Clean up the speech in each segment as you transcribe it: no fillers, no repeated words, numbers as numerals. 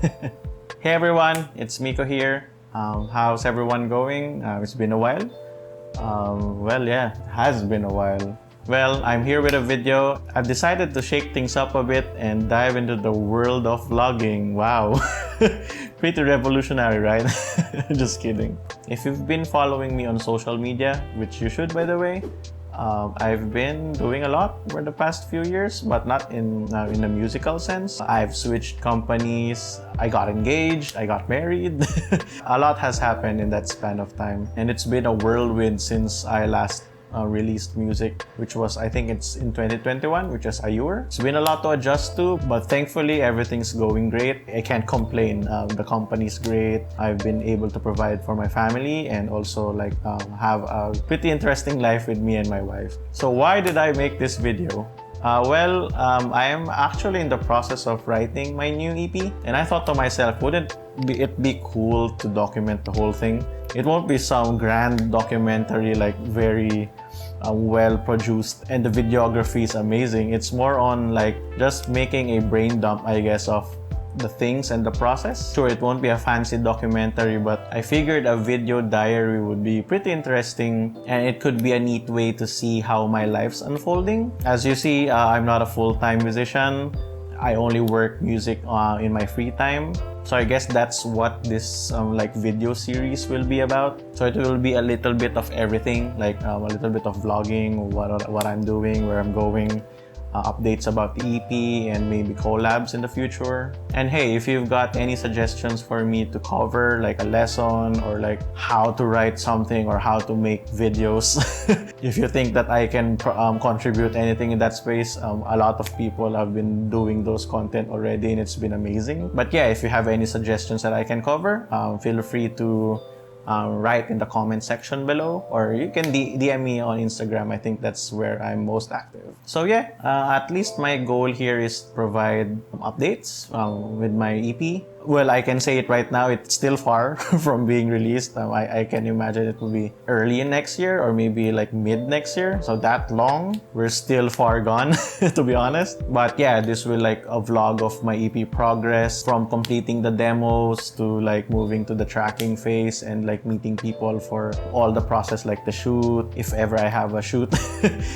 Hey everyone, it's Miko here. How's everyone going? It's been a while. Well, yeah, it has been a while. Well, I'm here with a video. I've decided to shake things up a bit and dive into the world of vlogging. Wow. Pretty revolutionary, right? Just kidding. If you've been following me on social media, which you should by the way, I've been doing a lot for the past few years, but not in a musical sense. I've switched companies, I got engaged, I got married. A lot has happened in that span of time, and it's been a whirlwind since I last released music, which was, I think it's in 2021, which is a year. It's been a lot to adjust to, but thankfully everything's going great. I can't complain. The company's great. I've been able to provide for my family and also have a pretty interesting life with me and my wife. So why did I make this video? I am actually in the process of writing my new EP, and I thought to myself, wouldn't it be cool to document the whole thing? It won't be some grand documentary, like very well produced, and the videography is amazing. It's more on like just making a brain dump, I guess, of the things and the process. Sure, it won't be a fancy documentary, but I figured a video diary would be pretty interesting, and it could be a neat way to see how my life's unfolding. As you see, I'm not a full-time musician. I only work music in my free time. So I guess that's what this video series will be about. So it will be a little bit of everything, like a little bit of vlogging, what I'm doing, where I'm going, updates about the EP, and maybe collabs in the future. And hey, if you've got any suggestions for me to cover, like a lesson or like how to write something or how to make videos, if you think that I can contribute anything in that space, a lot of people have been doing those content already and it's been amazing. But yeah, if you have any suggestions that I can cover, feel free to write in the comment section below, or you can DM me on Instagram. I think that's where I'm most active. So yeah, at least my goal here is to provide updates with my EP. Well, I can say it right now, it's still far from being released. I can imagine it will be early in next year or maybe like mid next year. So that long, we're still far gone, to be honest. But yeah, this will like a vlog of my EP progress, from completing the demos to like moving to the tracking phase and like meeting people for all the process, like the shoot, if ever I have a shoot,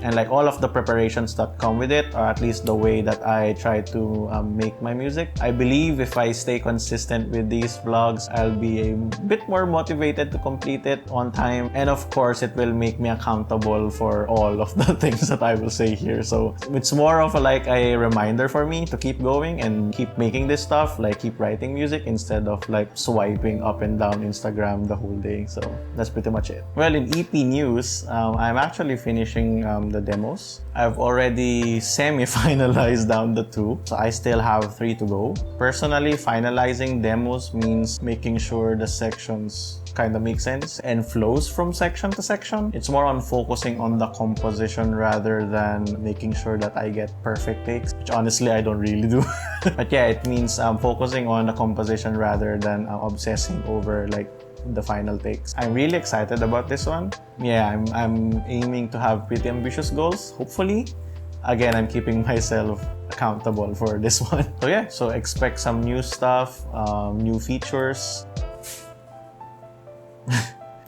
and like all of the preparations that come with it, or at least the way that I try to make my music. I believe if I stay consistent with these vlogs, I'll be a bit more motivated to complete it on time, and of course it will make me accountable for all of the things that I will say here. So it's more of a reminder for me to keep going and keep making this stuff, like keep writing music instead of like swiping up and down Instagram the whole day. So that's pretty much it. Well, in EP news, I'm actually finishing the demos. I've already semi-finalized down the 2, so I still have 3 to go. Personally, finalizing demos means making sure the sections kind of make sense and flows from section to section. It's more on focusing on the composition rather than making sure that I get perfect takes, which honestly I don't really do. But yeah, it means focusing on the composition rather than obsessing over like the final takes. I'm really excited about this one. Yeah, I'm aiming to have pretty ambitious goals, hopefully. Again, I'm keeping myself accountable for this one. So yeah, so expect some new stuff, new features.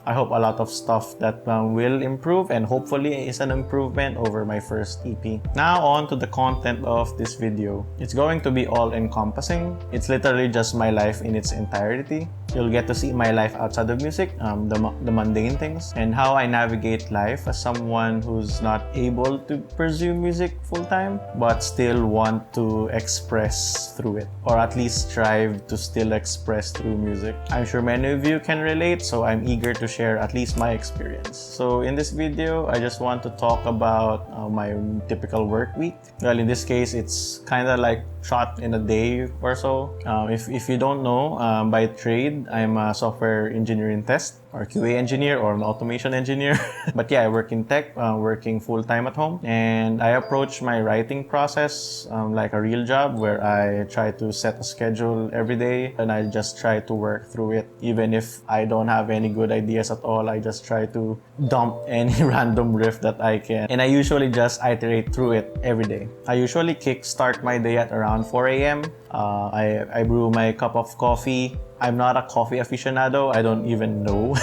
I hope a lot of stuff that will improve and hopefully is an improvement over my first EP. Now on to the content of this video. It's going to be all-encompassing. It's literally just my life in its entirety. You'll get to see my life outside of music, the mundane things, and how I navigate life as someone who's not able to pursue music full-time, but still want to express through it, or at least strive to still express through music. I'm sure many of you can relate, so I'm eager to share at least my experience. So in this video, I just want to talk about my typical work week. Well, in this case, it's kind of like shot in a day or so. If you don't know, by trade, I'm a software engineer in test. or QA engineer or an automation engineer. But yeah, I work in tech, working full-time at home. And I approach my writing process like a real job, where I try to set a schedule every day and I just try to work through it. Even if I don't have any good ideas at all, I just try to dump any random riff that I can. And I usually just iterate through it every day. I usually kickstart my day at around 4 a.m. I brew my cup of coffee. I'm not a coffee aficionado. I don't even know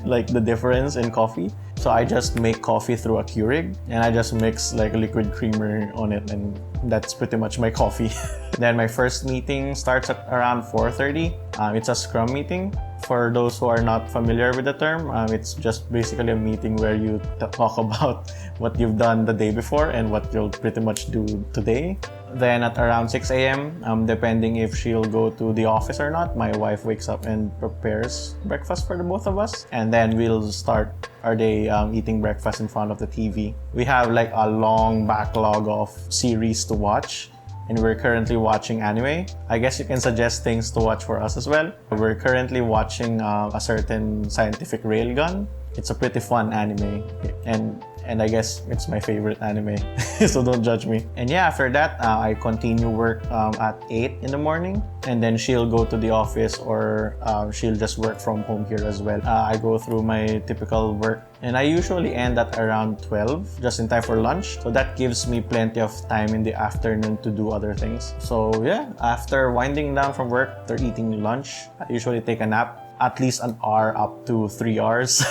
like the difference in coffee. So I just make coffee through a Keurig and I just mix like liquid creamer on it, and that's pretty much my coffee. Then my first meeting starts at around 4:30. It's a Scrum meeting. For those who are not familiar with the term, it's just basically a meeting where you talk about what you've done the day before and what you'll pretty much do today. Then at around 6 a.m., depending if she'll go to the office or not, my wife wakes up and prepares breakfast for the both of us. And then we'll start our day eating breakfast in front of the TV. We have like a long backlog of series to watch, and we're currently watching anime. I guess you can suggest things to watch for us as well. We're currently watching a certain scientific railgun. It's a pretty fun anime, and I guess it's my favorite anime, so don't judge me. And yeah, after that, I continue work at 8 in the morning, and then she'll go to the office, or she'll just work from home here as well. I go through my typical work, and I usually end at around 12, just in time for lunch. So that gives me plenty of time in the afternoon to do other things. So yeah, after winding down from work, after eating lunch, I usually take a nap. At least an hour up to 3 hours,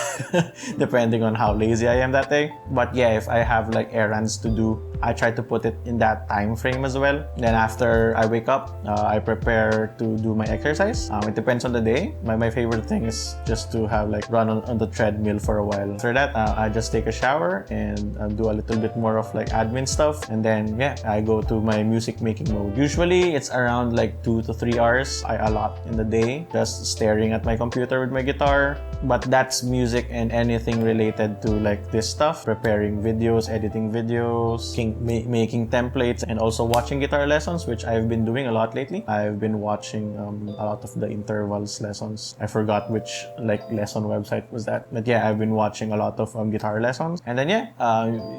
depending on how lazy I am that day. But yeah, if I have like errands to do, I try to put it in that time frame as well. Then after I wake up, I prepare to do my exercise. It depends on the day. My favorite thing is just to have like run on the treadmill for a while. After that, I just take a shower and do a little bit more of like admin stuff. And then yeah, I go to my music making mode. Usually it's around like 2 to 3 hours I allot in the day, just staring at my computer with my guitar. But that's music and anything related to like this stuff: preparing videos, editing videos, making templates, and also watching guitar lessons, which I've been doing a lot lately. I've been watching a lot of the intervals lessons. I forgot which like lesson website was that, but yeah, I've been watching a lot of guitar lessons. And then yeah,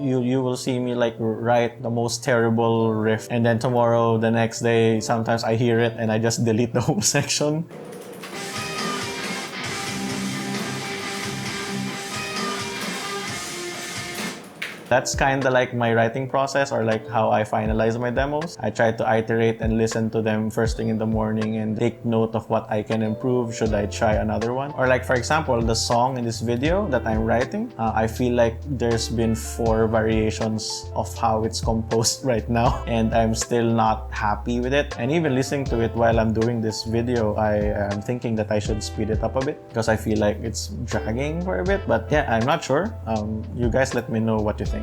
you will see me like write the most terrible riff, and then tomorrow, the next day, sometimes I hear it and I just delete the whole section. That's kind of like my writing process, or like how I finalize my demos. I try to iterate and listen to them first thing in the morning and take note of what I can improve. Should I try another one? Or like, for example, the song in this video that I'm writing, I feel like there's been 4 variations of how it's composed right now, and I'm still not happy with it. And even listening to it while I'm doing this video, I am thinking that I should speed it up a bit, because I feel like it's dragging for a bit. But yeah, I'm not sure. You guys let me know what you think.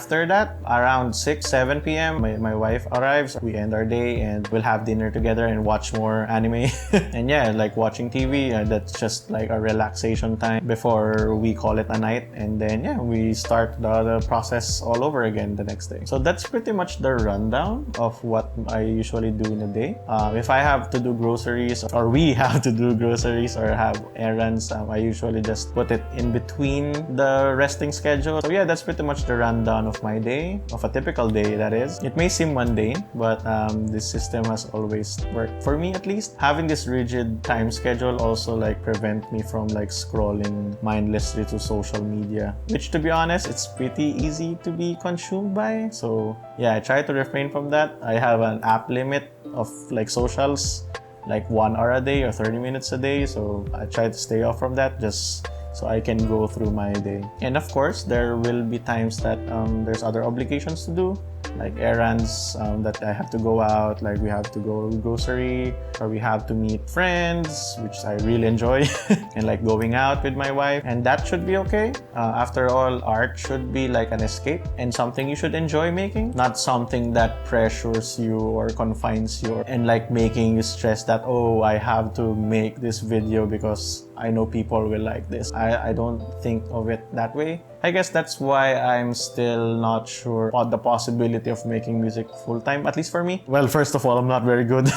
after that, around 6-7 p.m., my wife arrives. We end our day and we'll have dinner together and watch more anime. And yeah, like watching TV, that's just like a relaxation time before we call it a night. And then yeah, we start the process all over again the next day. So that's pretty much the rundown of what I usually do in a day. If I have to do groceries, or we have to do groceries or have errands, I usually just put it in between the resting schedule. So yeah, that's pretty much the rundown of my day, of a typical day, that is. It may seem mundane, but this system has always worked for me, at least. Having this rigid time schedule also like prevent me from like scrolling mindlessly to social media, which, to be honest, it's pretty easy to be consumed by. So yeah, I try to refrain from that. I have an app limit of like socials, like 1 hour a day or 30 minutes a day. So I try to stay off from that just so I can go through my day. And of course, there will be times that there's other obligations to do, like errands that I have to go out, like we have to go grocery, or we have to meet friends, which I really enjoy, and like going out with my wife, and that should be okay. After all, art should be like an escape and something you should enjoy making, not something that pressures you or confines you and like making you stress that, oh, I have to make this video because I know people will like this. I don't think of it that way. I guess that's why I'm still not sure about the possibility of making music full-time, at least for me. Well, first of all, I'm not very good.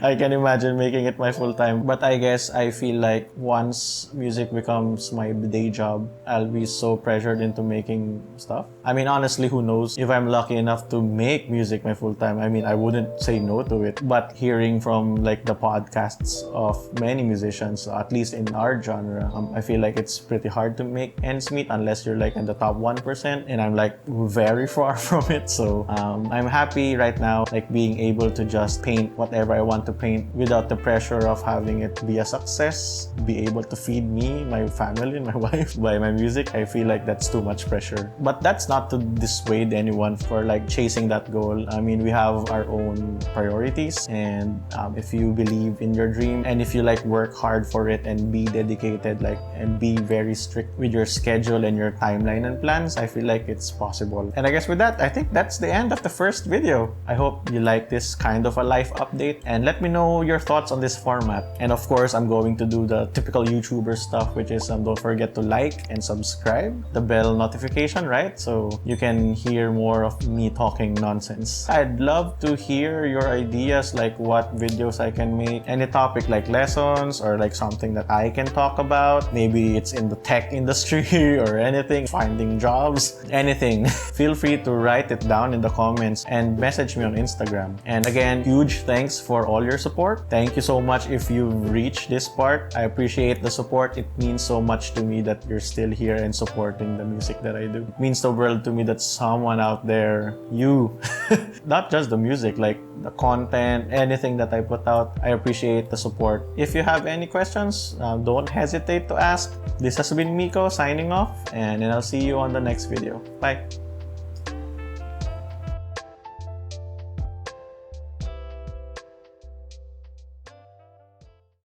I can imagine making it my full-time. But I guess I feel like once music becomes my day job, I'll be so pressured into making stuff. I mean, honestly, who knows? If I'm lucky enough to make music my full-time, I mean, I wouldn't say no to it. But hearing from like the podcasts of many musicians, at least in our genre, I feel like it's pretty hard to make ends meet unless you're like in the top 1%, and I'm like very far from it. So I'm happy right now, like being able to just paint whatever I want to paint without the pressure of having it be a success, be able to feed me, my family, and my wife by my music. I feel like that's too much pressure. But that's not to dissuade anyone for like chasing that goal. I mean, we have our own priorities, and if you believe in your dream and if you like work hard for it and be dedicated, like, and be very strict with your schedule and your timeline and plans, I feel like it's possible. And I guess with that, I think that's the end of the first video. I hope you like this kind of a life update, and let me know your thoughts on this format. And of course, I'm going to do the typical YouTuber stuff, which is don't forget to like and subscribe, the bell notification, right? So you can hear more of me talking nonsense. I'd love to hear your ideas, like what videos I can make, any topic like lessons or like something that I can talk about. Maybe it's in the tech industry or anything, finding jobs, anything. Feel free to write it down in the comments and message me on Instagram. And again, huge thanks for all your support. Thank you so much if you've reached this part. I appreciate the support. It means so much to me that you're still here and supporting the music that I do. It means the world to me that someone out there, you, not just the music, like the content, anything that I put out, I appreciate the support. If you have any questions, don't hesitate to ask. This has been Miko signing off, and then I'll see you on the next video. Bye!